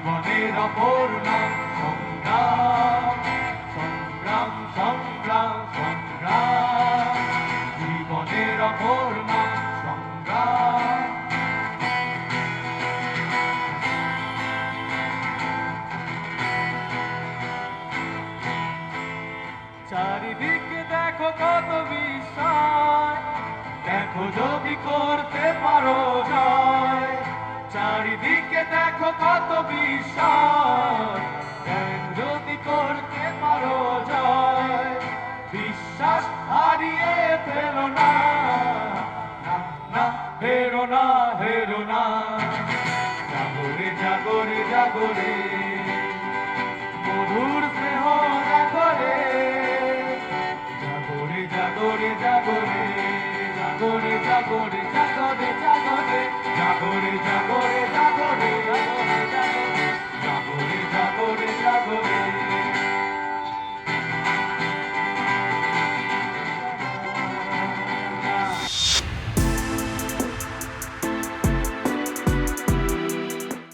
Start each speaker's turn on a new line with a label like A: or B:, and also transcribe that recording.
A: জীবনের অপর নাম সংগ্রাম, সংগ্রাম সংগ্রাম সংগ্রাম, জীবনের অপর নাম সংগ্রাম। চারিদিকে দেখো কত বিষয়, দেখো যদি করতে পারো জয়। চারিদিকে দেখো কত বিষয়, যদি করতে পারো জয়। বিশ্বাস হারিয়ে ফেলো না, না না হেরো না, হেরো না। জাগরে জাগরে জাগরে মধুর স্নেহ রাখরে, জাগরে জাগরে জাগরে জাগরে জাগরে জাগরে জাগরে জাগরে জাগরে